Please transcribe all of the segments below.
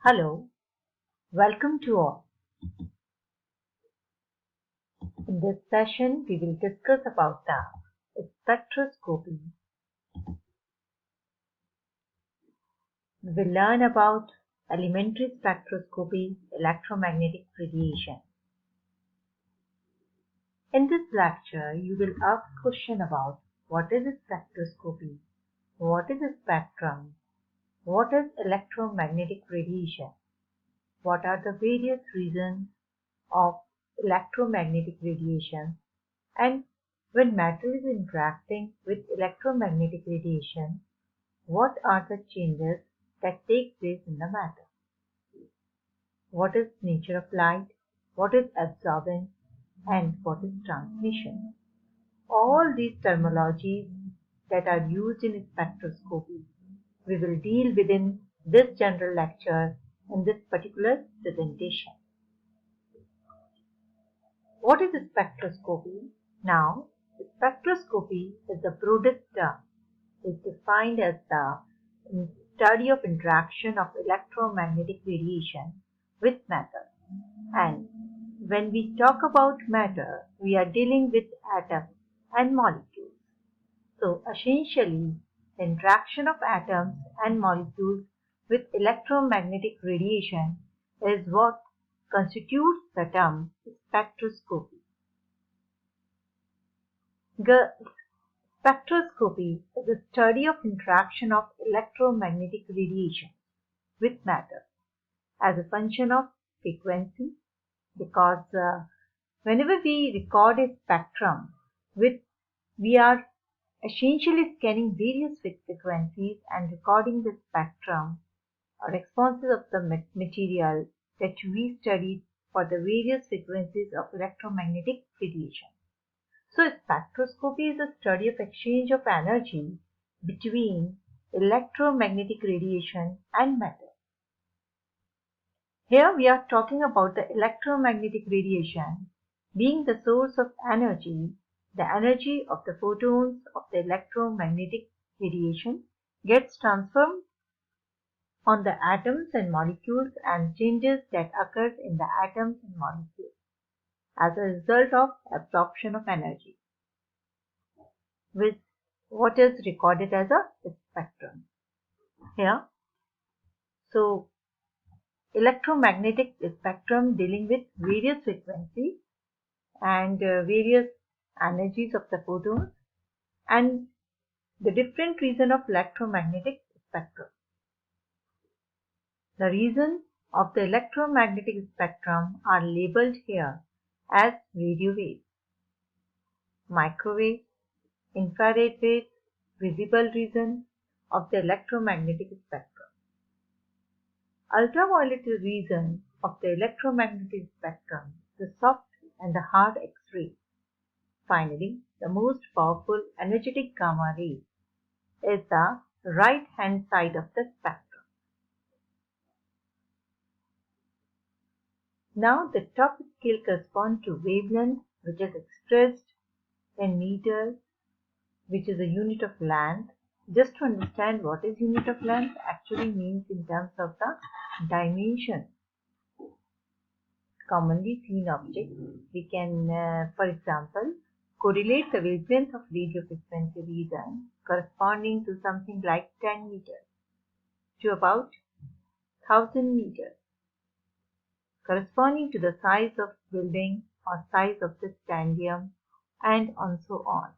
Hello, welcome to all. In this session, we will discuss about the spectroscopy. We will learn about elementary spectroscopy, electromagnetic radiation. In this lecture, you will ask question about what is spectroscopy, what is a spectrum, what is electromagnetic radiation, what are the various reasons of electromagnetic radiation, and when matter is interacting with electromagnetic radiation, what are the changes that take place in the matter? What is nature of light? What is absorbance? And what is transmission? All these terminologies that are used in spectroscopy, we will deal within this general lecture in this particular presentation. What is spectroscopy? Now, spectroscopy is the broadest term. It is defined as the study of interaction of electromagnetic radiation with matter. And when we talk about matter, we are dealing with atoms and molecules. So essentially, the interaction of atoms and molecules with electromagnetic radiation is what constitutes the term spectroscopy. The spectroscopy is the study of interaction of electromagnetic radiation with matter as a function of frequency, because whenever we record a spectrum, we are essentially scanning various frequencies and recording the spectrum or responses of the material that we studied for the various frequencies of electromagnetic radiation. So spectroscopy is the study of exchange of energy between electromagnetic radiation and matter. Here we are talking about the electromagnetic radiation being the source of energy. The energy of the photons of the electromagnetic radiation gets transformed on the atoms and molecules and changes that occurs in the atoms and molecules as a result of absorption of energy, with what is recorded as a spectrum here. So electromagnetic spectrum dealing with various frequencies and various energies of the photons and the different region of electromagnetic spectrum. The regions of the electromagnetic spectrum are labeled here as radio waves, microwave, infrared waves, visible region of the electromagnetic spectrum. Ultraviolet region of the electromagnetic spectrum, the soft and the hard X-ray. Finally, the most powerful energetic gamma ray is the right hand side of the spectrum. Now the top scale corresponds to wavelength, which is expressed in meters, which is a unit of length. Just to understand what is unit of length actually means in terms of the dimension. Commonly seen objects, we can, for example, correlate the wavelength of radio frequency region corresponding to something like 10 meters to about 1000 meters, corresponding to the size of building or size of the stadium, and on so on.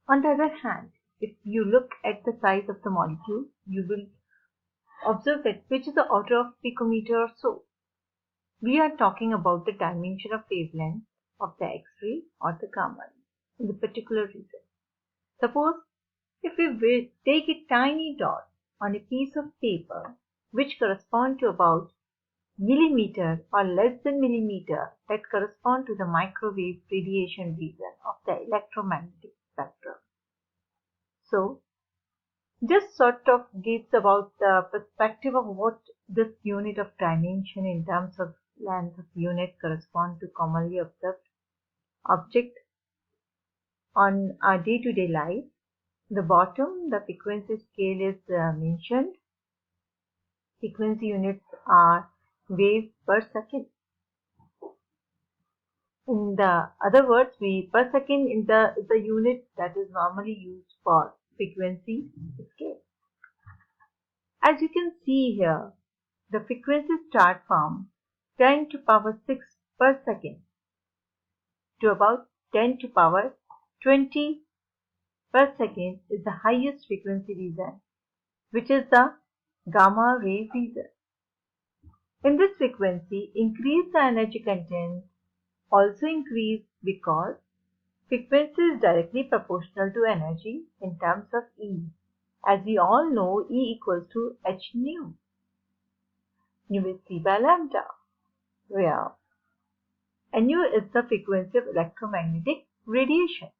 On the other hand, if you look at the size of the molecule, you will observe that which is the order of picometer or so. We are talking about the dimension of wavelength of the X-ray or the gamma ray in the particular region. Suppose if we take a tiny dot on a piece of paper which correspond to about millimeter or less than millimeter, that correspond to the microwave radiation region of the electromagnetic spectrum. So this sort of gives about the perspective of what this unit of dimension in terms of length of unit correspond to commonly observed object on our day-to-day life. The bottom, the frequency scale is mentioned. Frequency units are waves per second. In the other words, per second is the unit that is normally used for frequency scale. As you can see here, the frequencies start from 10 to power 6 per second to about 10 to power 20 per second is the highest frequency region, which is the gamma ray region. In this frequency, increase the energy content also increase because frequency is directly proportional to energy in terms of E. As we all know, E equals to h nu. Nu is C by lambda, where nu is the frequency of electromagnetic radiation.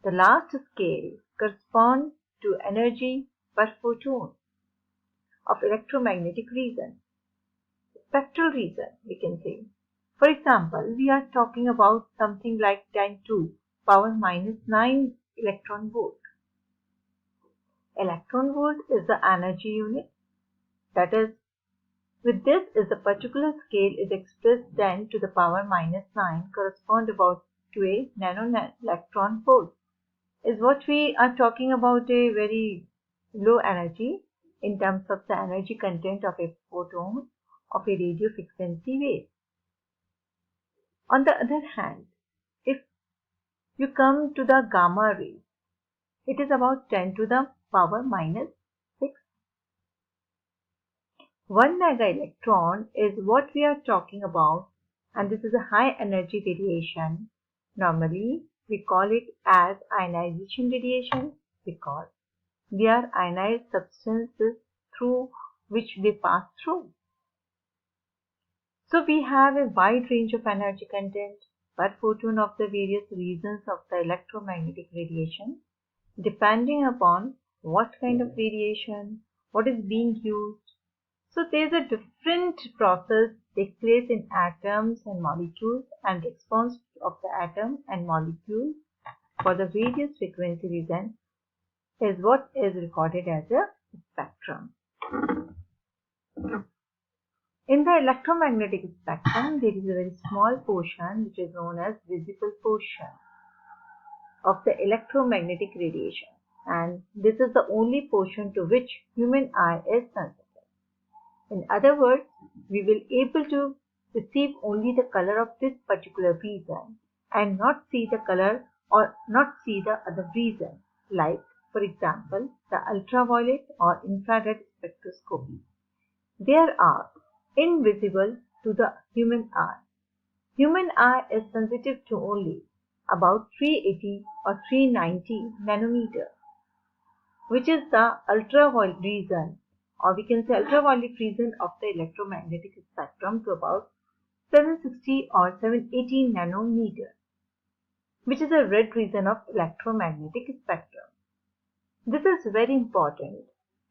The last scale corresponds to energy per photon of electromagnetic region, spectral region we can say. For example, we are talking about something like 10 to power minus 9 electron volt. Electron volt is the energy unit. That is, with this is the particular scale is expressed 10 to the power minus 9 correspond about to a nano electron volt. Is what we are talking about a very low energy in terms of the energy content of a photon of a radio frequency wave. On the other hand, if you come to the gamma ray, it is about 10 to the power minus 6. 1 mega electron is what we are talking about, and this is a high energy radiation. Normally, we call it as ionization radiation because they are ionized substances through which they pass through. So we have a wide range of energy content per photon of the various regions of the electromagnetic radiation, depending upon what kind of radiation, what is being used. So there is a different process takes place in atoms and molecules, and response of the atom and molecule for the various frequency region is what is recorded as a spectrum. In the electromagnetic spectrum, there is a very small portion which is known as visible portion of the electromagnetic radiation, and this is the only portion to which human eye is sensitive. In other words, we will able to receive only the color of this particular region and not see the color or not see the other region, like for example the ultraviolet or infrared spectroscopy. There are invisible to the human eye. Human eye is sensitive to only about 380 or 390 nanometer, which is the ultraviolet region, or we can say ultraviolet region of the electromagnetic spectrum, to about 760 or 780 nanometer, which is a red region of electromagnetic spectrum. This is very important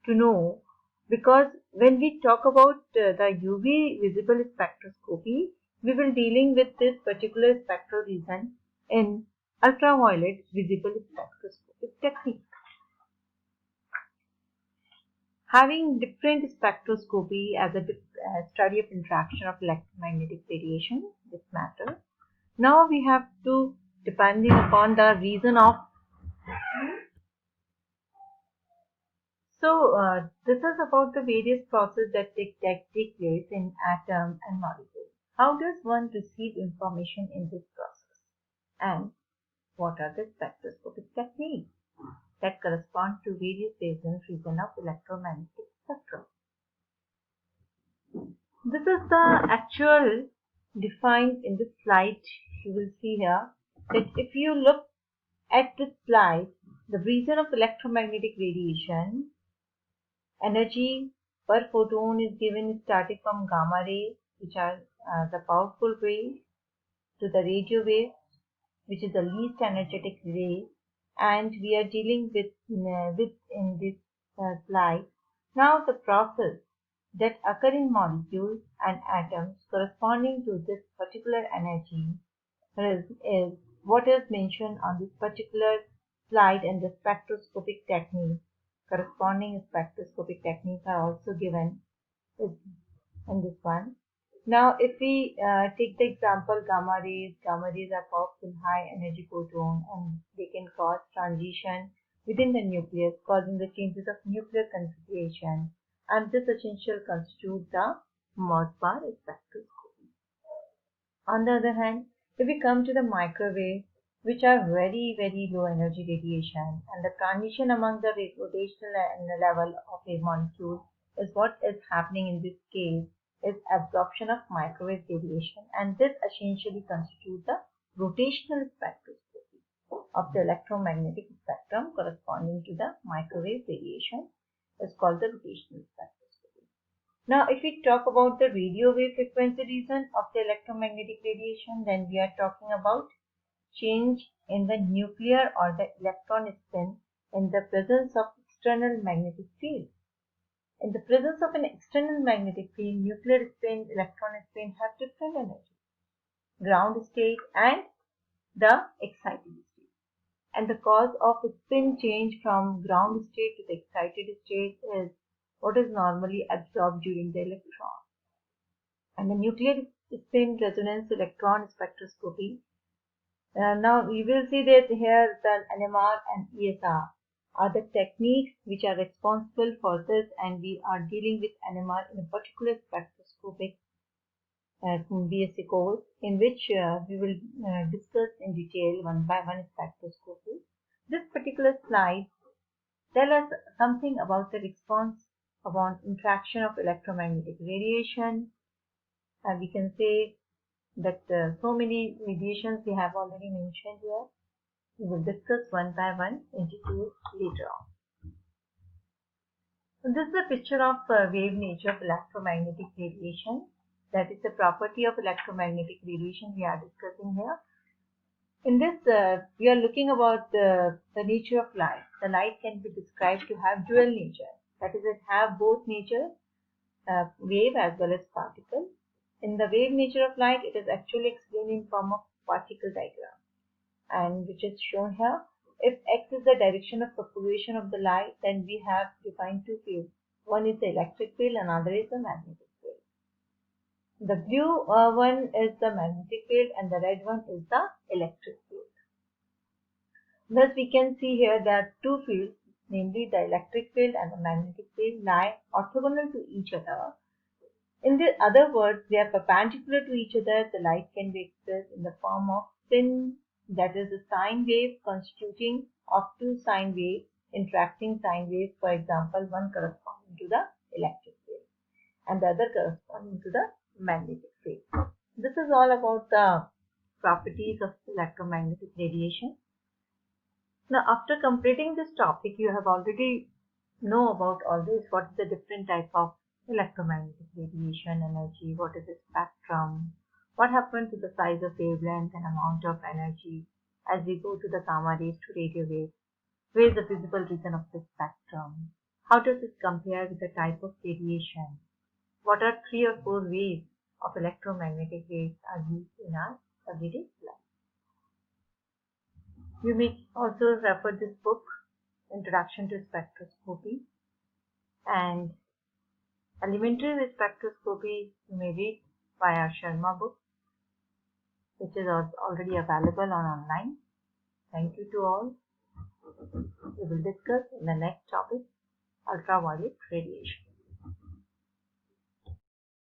to know because when we talk about the UV visible spectroscopy, we will dealing with this particular spectral region in ultraviolet visible spectroscopy technique. Having different spectroscopy as a study of interaction of electromagnetic radiation, this matter. Now we have to, depending upon the reason of this is about the various processes that take place in atom and molecule. How does one receive information in this process? And what are the spectroscopic techniques that correspond to various regions of electromagnetic spectrum? This is the actual defined in this slide. You will see here that if you look at this slide, the region of electromagnetic radiation, energy per photon is given starting from gamma ray, which are the powerful rays, to the radio wave, which is the least energetic ray, and we are dealing with in this slide. Now the process that occur in molecules and atoms corresponding to this particular energy is what is mentioned on this particular slide and the spectroscopic technique, corresponding spectroscopic techniques are also given in this one. Now, if we take the example gamma rays are powerful high energy photon and they can cause transition within the nucleus, causing the changes of nuclear configuration, and this essentially constitutes the Morse-bar spectroscopy. On the other hand, if we come to the microwave, which are very, very low energy radiation, and the transition among the rotational level of a molecule is what is happening in this case is absorption of microwave radiation, and this essentially constitutes the rotational spectroscopy of the electromagnetic spectrum corresponding to the microwave radiation is called the rotational spectroscopy. Now, if we talk about the radio wave frequency region of the electromagnetic radiation, then we are talking about change in the nuclear or the electron spin in the presence of external magnetic field. In the presence of an external magnetic field, nuclear spin, electron spin have different energy, ground state and the excited state. And the cause of spin change from ground state to the excited state is what is normally absorbed during the electron. And the nuclear spin resonance electron spectroscopy. Now we will see that here the NMR and ESR are the techniques which are responsible for this, and we are dealing with NMR in a particular spectroscopic BSc course in which we will discuss in detail one by one spectroscopy. This particular slide tells us something about the response upon interaction of electromagnetic radiation. We can say that so many radiations we have already mentioned here. We will discuss one by one in detail later on. So this is a picture of wave nature of electromagnetic radiation. That is the property of electromagnetic radiation we are discussing here. In this, we are looking about the nature of light. The light can be described to have dual nature. That is, it have both nature, wave as well as particle. In the wave nature of light, it is actually explained in form of particle diagram, and which is shown here. If x is the direction of propagation of the light, then we have defined two fields. One is the electric field, another is the magnetic field. The blue one is the magnetic field and the red one is the electric field. Thus we can see here that two fields, namely the electric field and the magnetic field, lie orthogonal to each other. In the other words, they are perpendicular to each other. The light can be expressed in the form of sin, that is a sine wave constituting of two sine waves, interacting sine waves, for example, one corresponding to the electric field and the other corresponding to the magnetic field. This is all about the properties of electromagnetic radiation. Now, after completing this topic, you have already know about all this. What is the different type of electromagnetic radiation energy? What is the spectrum? What happens to the size of wavelength and amount of energy as we go to the gamma rays to radio waves? Where is the visible region of the spectrum? How does it compare with the type of radiation? What are 3 or 4 ways of electromagnetic rays are used in our everyday life? You may also refer this book, Introduction to Spectroscopy, and Elementary with Spectroscopy you may read by our Sharma book, which is already available online. Thank you to all. We will discuss in the next topic, ultraviolet radiation.